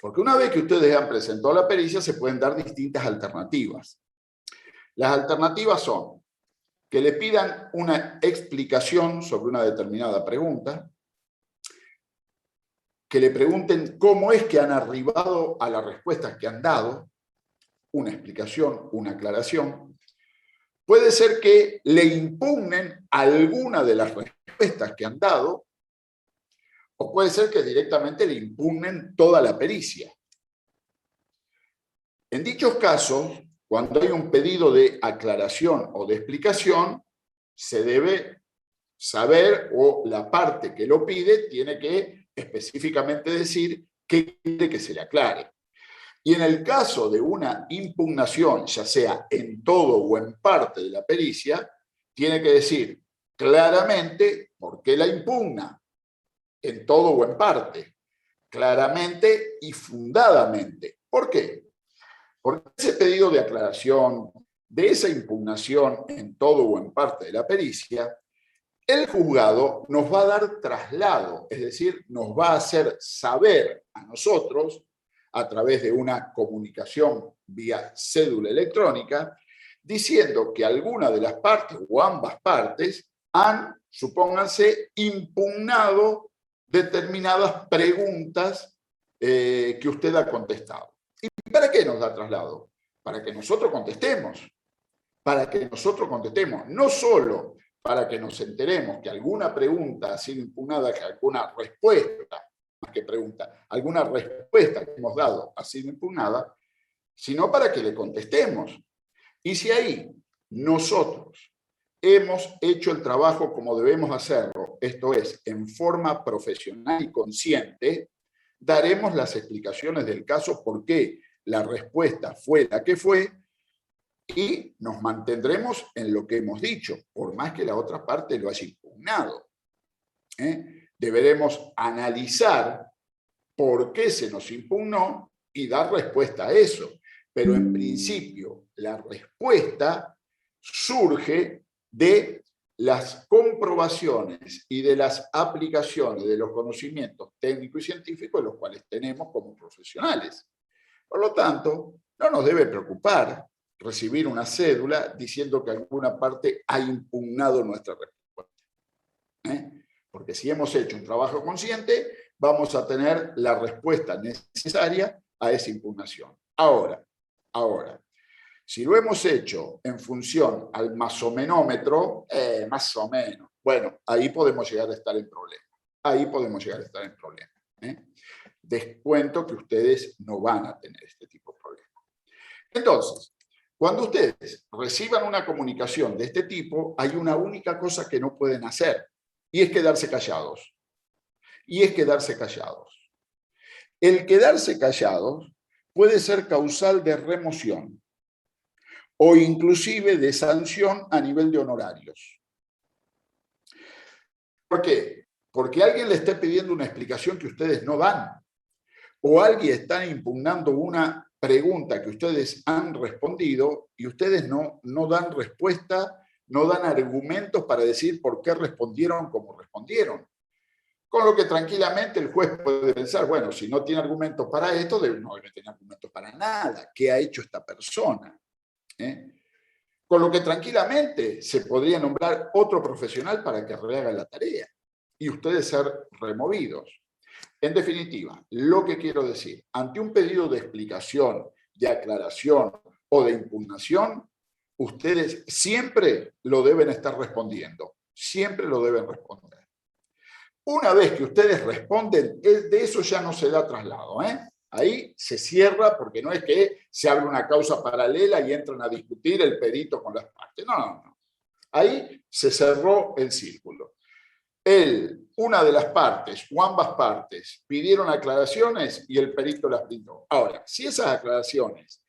Porque una vez que ustedes han presentado la pericia, se pueden dar distintas alternativas. Las alternativas son que le pidan una explicación sobre una determinada pregunta, que le pregunten cómo es que han arribado a las respuestas que han dado, una explicación, una aclaración. Puede ser que le impugnen alguna de las respuestas que han dado, o puede ser que directamente le impugnen toda la pericia. En dichos casos, cuando hay un pedido de aclaración o de explicación, se debe saber, o la parte que lo pide tiene que específicamente decir qué quiere que se le aclare. Y en el caso de una impugnación, ya sea en todo o en parte de la pericia, tiene que decir claramente por qué la impugna, en todo o en parte, claramente y fundadamente. ¿Por qué? Porque ese pedido de aclaración, de esa impugnación en todo o en parte de la pericia, el juzgado nos va a dar traslado, es decir, nos va a hacer saber a nosotros, a través de una comunicación vía cédula electrónica, diciendo que alguna de las partes o ambas partes han, supónganse, impugnado determinadas preguntas que usted ha contestado. ¿Y para qué nos da traslado? Para que nosotros contestemos. Para que nosotros contestemos. No solo para que nos enteremos que alguna pregunta ha sido impugnada, que alguna respuesta, más que pregunta, alguna respuesta que hemos dado ha sido impugnada, sino para que le contestemos. Y si ahí nosotros hemos hecho el trabajo como debemos hacerlo, esto es, en forma profesional y consciente, daremos las explicaciones del caso por qué la respuesta fue la que fue y nos mantendremos en lo que hemos dicho, por más que la otra parte lo haya impugnado. Deberemos analizar por qué se nos impugnó y dar respuesta a eso. Pero en principio, la respuesta surge de las comprobaciones y de las aplicaciones de los conocimientos técnicos y científicos los cuales tenemos como profesionales. Por lo tanto, no nos debe preocupar recibir una cédula diciendo que alguna parte ha impugnado nuestra respuesta. Porque si hemos hecho un trabajo consciente, vamos a tener la respuesta necesaria a esa impugnación. Ahora, si lo hemos hecho en función al masomenómetro, más o menos, bueno, ahí podemos llegar a estar en problemas. Descuento que ustedes no van a tener este tipo de problemas. Entonces, cuando ustedes reciban una comunicación de este tipo, hay una única cosa que no pueden hacer, y es quedarse callados. El quedarse callados puede ser causal de remoción o inclusive de sanción a nivel de honorarios. ¿Por qué? Porque alguien le esté pidiendo una explicación que ustedes no dan, o alguien está impugnando una pregunta que ustedes han respondido y ustedes no dan respuesta, no dan argumentos para decir por qué respondieron como respondieron. Con lo que tranquilamente el juez puede pensar, bueno, si no tiene argumentos para esto, no debe tener argumentos para nada. ¿Qué ha hecho esta persona? Con lo que tranquilamente se podría nombrar otro profesional para que rehaga la tarea y ustedes ser removidos. En definitiva, lo que quiero decir, ante un pedido de explicación, de aclaración o de impugnación, ustedes siempre lo deben estar respondiendo, siempre lo deben responder. Una vez que ustedes responden, de eso ya no se da traslado. Ahí se cierra porque no es que se abre una causa paralela y entran a discutir el perito con las partes. No. Ahí se cerró el círculo. Una de las partes o ambas partes pidieron aclaraciones y el perito las brindó. Ahora, si esas aclaraciones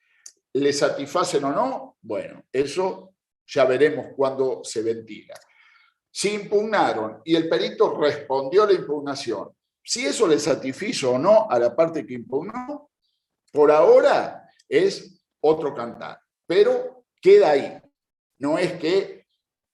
le satisfacen o no, bueno, eso ya veremos cuando se ventila. Si impugnaron y el perito respondió a la impugnación, si eso le satisfizo o no a la parte que impugnó, por ahora es otro cantar, pero queda ahí. No es que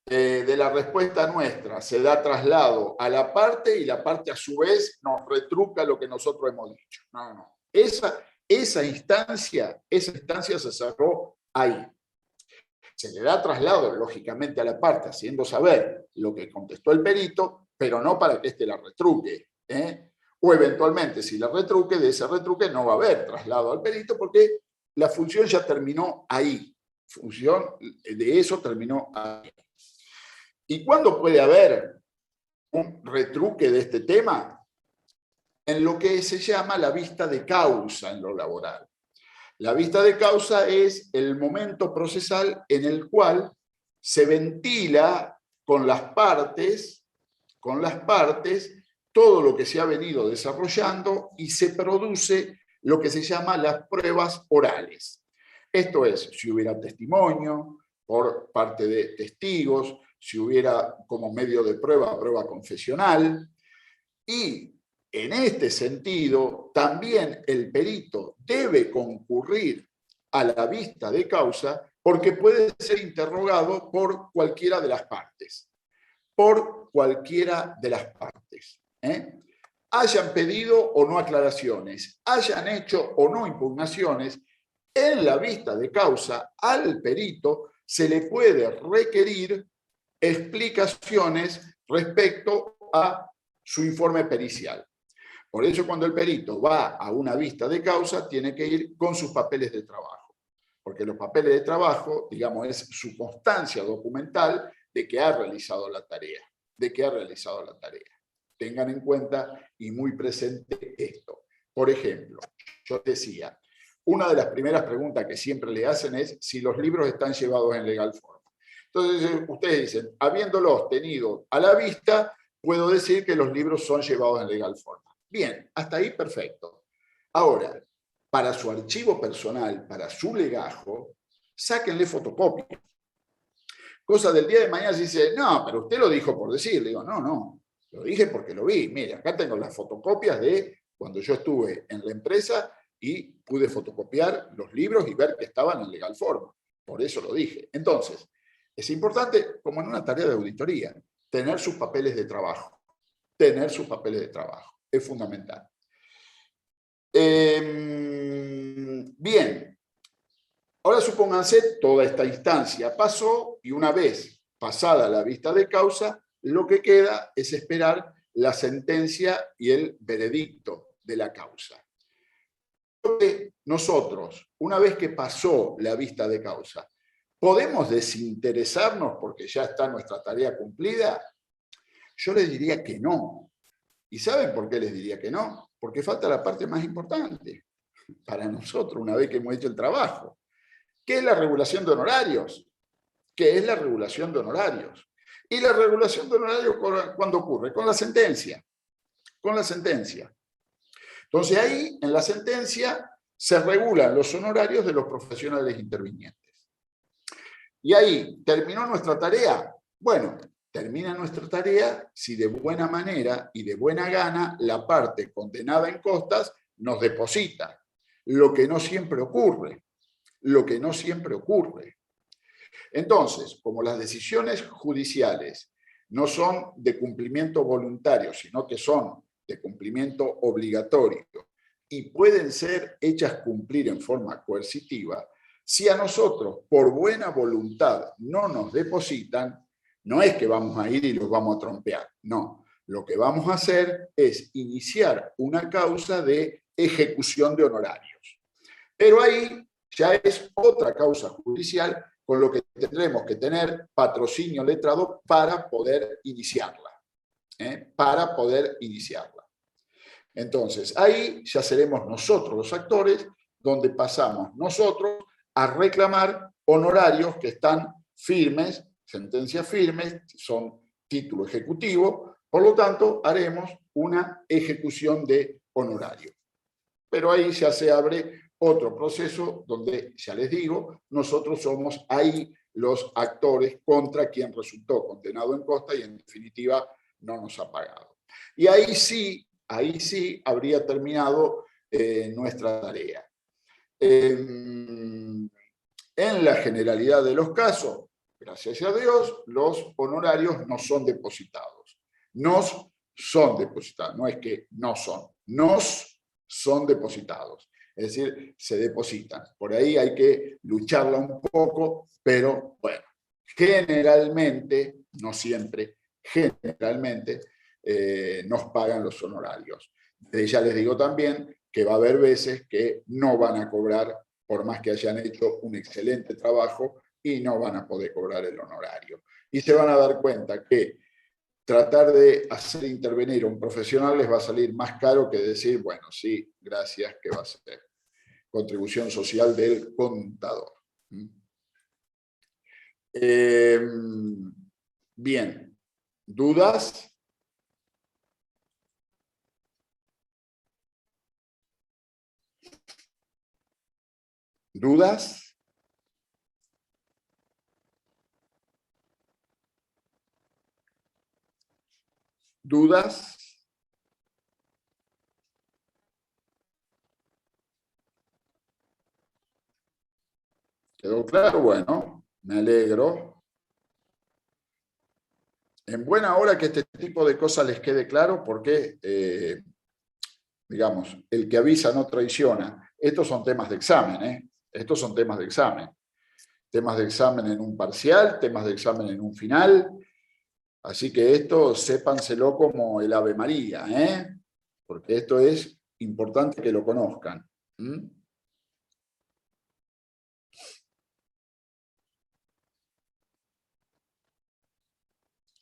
de la respuesta nuestra se da traslado a la parte y la parte a su vez nos retruca lo que nosotros hemos dicho. No. Esa instancia se cerró ahí. Se le da traslado, lógicamente, a la parte, haciendo saber lo que contestó el perito, pero no para que éste la retruque. O eventualmente, si la retruque, de ese retruque no va a haber traslado al perito porque la función ya terminó ahí. Función de eso terminó ahí. ¿Y cuándo puede haber un retruque de este tema? En lo que se llama la vista de causa en lo laboral. La vista de causa es el momento procesal en el cual se ventila con las partes todo lo que se ha venido desarrollando y se produce lo que se llama las pruebas orales. Esto es, si hubiera testimonio por parte de testigos, si hubiera como medio de prueba confesional, y en este sentido también el perito debe concurrir a la vista de causa porque puede ser interrogado por cualquiera de las partes. Hayan pedido o no aclaraciones, hayan hecho o no impugnaciones, en la vista de causa al perito se le puede requerir explicaciones respecto a su informe pericial. Por eso cuando el perito va a una vista de causa, tiene que ir con sus papeles de trabajo. Porque los papeles de trabajo, digamos, es su constancia documental de que ha realizado la tarea. Tengan en cuenta y muy presente esto. Por ejemplo, yo decía, una de las primeras preguntas que siempre le hacen es si los libros están llevados en legal forma. Entonces, ustedes dicen, habiéndolos tenido a la vista, puedo decir que los libros son llevados en legal forma. Bien, hasta ahí perfecto. Ahora, para su archivo personal, para su legajo, sáquenle fotocopia. Cosa del día de mañana se dice, no, pero usted lo dijo por decir. Le digo, no, lo dije porque lo vi. Mire, acá tengo las fotocopias de cuando yo estuve en la empresa y pude fotocopiar los libros y ver que estaban en legal forma. Por eso lo dije. Entonces, es importante, como en una tarea de auditoría, tener sus papeles de trabajo. Es fundamental. Bien. Ahora supónganse, toda esta instancia pasó y una vez pasada la vista de causa, lo que queda es esperar la sentencia y el veredicto de la causa. Nosotros, una vez que pasó la vista de causa, ¿podemos desinteresarnos porque ya está nuestra tarea cumplida? Yo les diría que no. ¿Y saben por qué les diría que no? Porque falta la parte más importante para nosotros una vez que hemos hecho el trabajo. ¿Qué es la regulación de honorarios? ¿Qué es la regulación de honorarios? Y la regulación de honorarios, ¿cuándo ocurre? Con la sentencia. Con la sentencia. Entonces ahí, en la sentencia, se regulan los honorarios de los profesionales intervinientes. Y ahí, ¿terminó nuestra tarea? Bueno, termina nuestra tarea si de buena manera y de buena gana la parte condenada en costas nos deposita. Lo que no siempre ocurre. Entonces, como las decisiones judiciales no son de cumplimiento voluntario, sino que son de cumplimiento obligatorio y pueden ser hechas cumplir en forma coercitiva, si a nosotros, por buena voluntad, no nos depositan, no es que vamos a ir y los vamos a trompear, no. Lo que vamos a hacer es iniciar una causa de ejecución de honorarios. Pero ahí ya es otra causa judicial con lo que tendremos que tener patrocinio letrado para poder iniciarla. Entonces, ahí ya seremos nosotros los actores, donde pasamos nosotros a reclamar honorarios que están firmes, sentencias firmes, son título ejecutivo, por lo tanto, haremos una ejecución de honorario. Pero ahí ya se abre otro proceso donde, ya les digo, nosotros somos ahí los actores contra quien resultó condenado en costa y en definitiva no nos ha pagado. Y ahí sí habría terminado nuestra tarea. En la generalidad de los casos, gracias a Dios, los honorarios no son depositados. Nos son depositados, no es que no son, nos son depositados. Es decir, se depositan. Por ahí hay que lucharla un poco, pero bueno, generalmente, no siempre, generalmente nos pagan los honorarios. Ya les digo también que va a haber veces que no van a cobrar, por más que hayan hecho un excelente trabajo, y no van a poder cobrar el honorario. Y se van a dar cuenta que tratar de hacer intervenir a un profesional les va a salir más caro que decir, bueno, sí, gracias, ¿qué va a ser? Contribución social del contador. Bien, ¿dudas? ¿Dudas? ¿Dudas? ¿Quedó claro? Bueno, me alegro. En buena hora que este tipo de cosas les quede claro porque, digamos, el que avisa no traiciona. Estos son temas de examen, ¿eh? Estos son temas de examen. Temas de examen en un parcial, temas de examen en un final. Así que esto sépanselo como el Ave María, ¿eh? Porque esto es importante que lo conozcan. ¿Mm?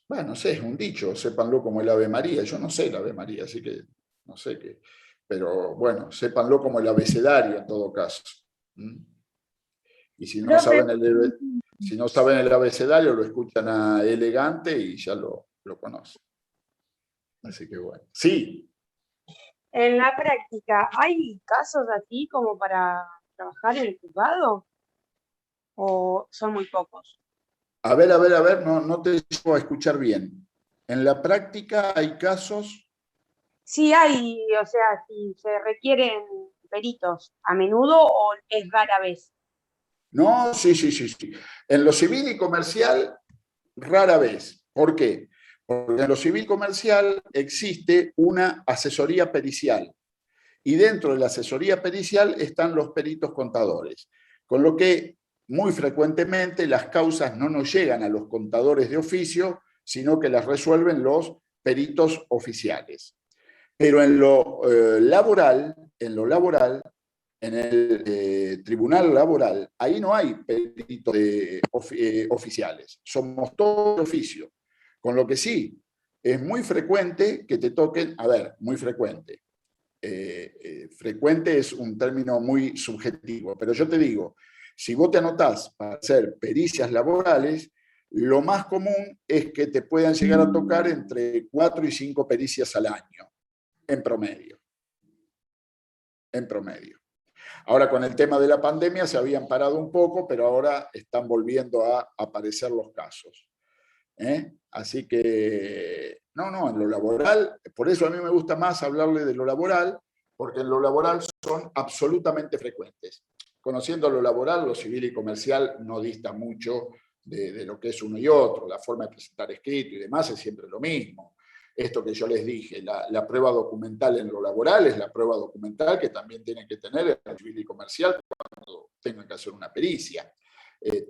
Bueno, no sé, es un dicho, sépanlo como el Ave María. Yo no sé el Ave María, así que no sé qué. Pero bueno, sépanlo como el abecedario en todo caso. ¿Mm? Y si no Profe, saben si no saben el abecedario, lo escuchan a Elegante y ya lo conocen. Así que bueno. Sí. en la práctica, ¿hay casos así como para trabajar en el juzgado? ¿O son muy pocos? A ver, no te llego a escuchar bien. En la práctica hay casos. Sí hay, o sea, si se requieren peritos a menudo o es rara vez. No, sí. En lo civil y comercial, rara vez. ¿Por qué? Porque en lo civil comercial existe una asesoría pericial. Y dentro de la asesoría pericial están los peritos contadores. Con lo que muy frecuentemente las causas no nos llegan a los contadores de oficio, sino que las resuelven los peritos oficiales. Pero en lo laboral, en el tribunal laboral, ahí no hay peritos oficiales, somos todos de oficio. Con lo que sí, es muy frecuente que te toquen, a ver, muy frecuente. Frecuente es un término muy subjetivo, pero yo te digo, si vos te anotás para hacer pericias laborales, lo más común es que te puedan llegar a tocar entre 4 y 5 pericias al año, en promedio. En promedio. Ahora con el tema de la pandemia se habían parado un poco, pero ahora están volviendo a aparecer los casos. Así que, no, en lo laboral, por eso a mí me gusta más hablarle de lo laboral, porque en lo laboral son absolutamente frecuentes. Conociendo lo laboral, lo civil y comercial no dista mucho de lo que es uno y otro, la forma de presentar escrito y demás es siempre lo mismo. Esto que yo les dije, la prueba documental en lo laboral es la prueba documental que también tienen que tener en lo civil y comercial cuando tengan que hacer una pericia.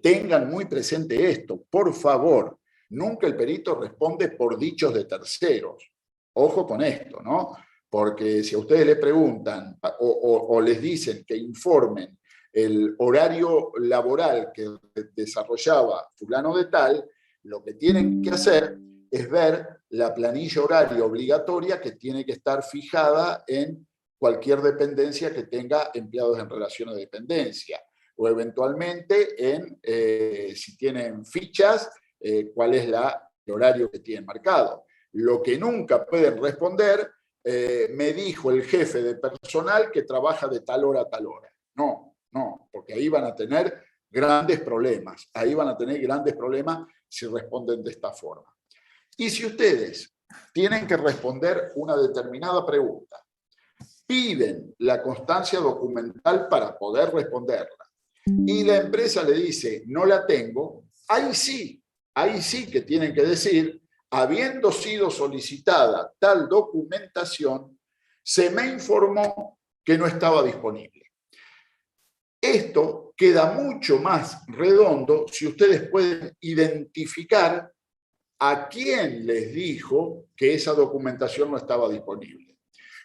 Tengan muy presente esto, por favor. Nunca el perito responde por dichos de terceros. Ojo con esto, ¿no? Porque si a ustedes le preguntan o les dicen que informen el horario laboral que desarrollaba fulano de tal, lo que tienen que hacer es ver la planilla horaria obligatoria que tiene que estar fijada en cualquier dependencia que tenga empleados en relación de dependencia, o eventualmente en, si tienen fichas, cuál es el horario que tienen marcado. Lo que nunca pueden responder, me dijo el jefe de personal que trabaja de tal hora a tal hora. No, porque ahí van a tener grandes problemas. Ahí van a tener grandes problemas si responden de esta forma. Y si ustedes tienen que responder una determinada pregunta, piden la constancia documental para poder responderla, y la empresa le dice, no la tengo, ahí sí que tienen que decir, habiendo sido solicitada tal documentación, se me informó que no estaba disponible. Esto queda mucho más redondo si ustedes pueden identificar a quién les dijo que esa documentación no estaba disponible.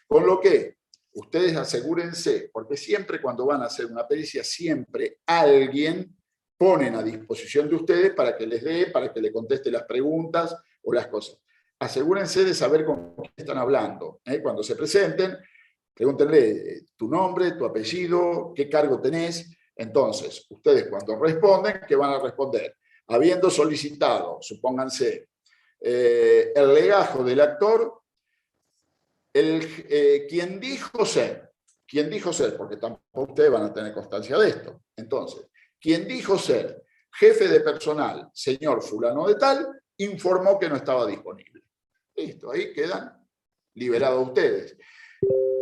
Con lo que ustedes asegúrense, porque siempre cuando van a hacer una pericia, siempre alguien ponen a disposición de ustedes para que les dé, para que le conteste las preguntas o las cosas. Asegúrense de saber con quién están hablando. Cuando se presenten, pregúntenle tu nombre, tu apellido, qué cargo tenés. Entonces, ustedes cuando responden, ¿qué van a responder? Habiendo solicitado, supónganse, el legajo del actor, quien dijo ser, porque tampoco ustedes van a tener constancia de esto. Entonces, quien dijo ser jefe de personal, señor fulano de tal, informó que no estaba disponible. Listo, ahí quedan liberados ustedes.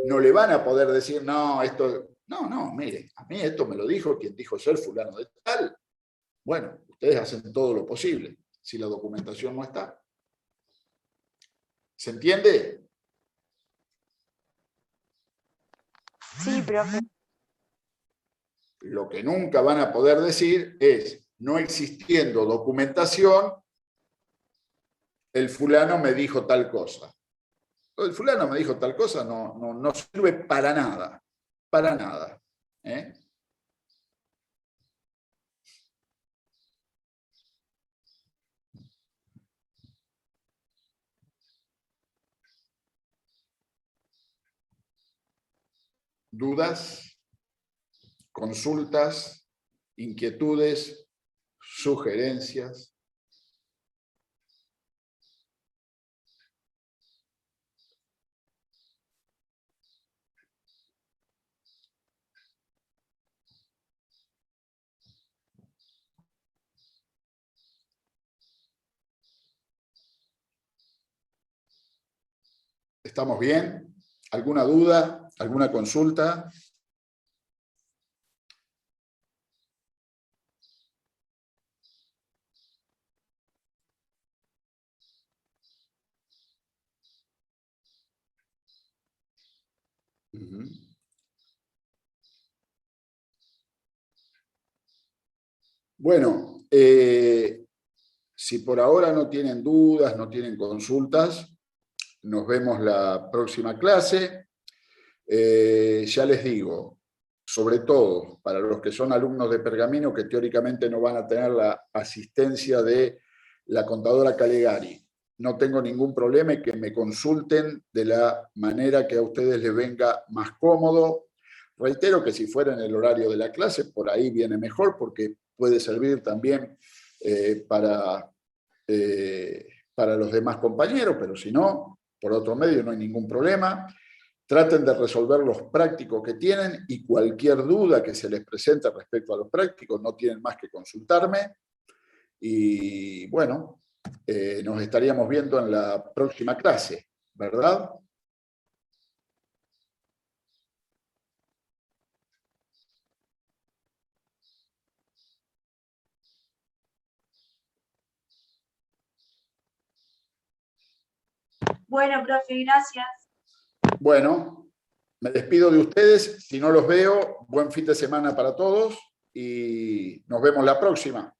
No le van a poder decir, no, esto, no, mire, a mí esto me lo dijo quien dijo ser fulano de tal. Bueno, ustedes hacen todo lo posible, si la documentación no está. ¿Se entiende? Sí, profe. Lo que nunca van a poder decir es, no existiendo documentación, el fulano me dijo tal cosa. El fulano me dijo tal cosa no sirve para nada. Para nada. ¿Eh? ¿Dudas? ¿Consultas? ¿Inquietudes? ¿Sugerencias? ¿Estamos bien? ¿Alguna duda? ¿Alguna consulta? Uh-huh. Bueno, si por ahora no tienen dudas, no tienen consultas, nos vemos la próxima clase. Ya les digo, sobre todo para los que son alumnos de Pergamino, que teóricamente no van a tener la asistencia de la contadora Calegari, no tengo ningún problema en que me consulten de la manera que a ustedes les venga más cómodo. Reitero que si fuera en el horario de la clase, por ahí viene mejor, porque puede servir también para los demás compañeros, pero si no, por otro medio no hay ningún problema. Traten de resolver los prácticos que tienen y cualquier duda que se les presente respecto a los prácticos, no tienen más que consultarme. Y bueno, nos estaríamos viendo en la próxima clase, ¿verdad? Bueno, profe, gracias. Bueno, me despido de ustedes. Si no los veo, buen fin de semana para todos y nos vemos la próxima.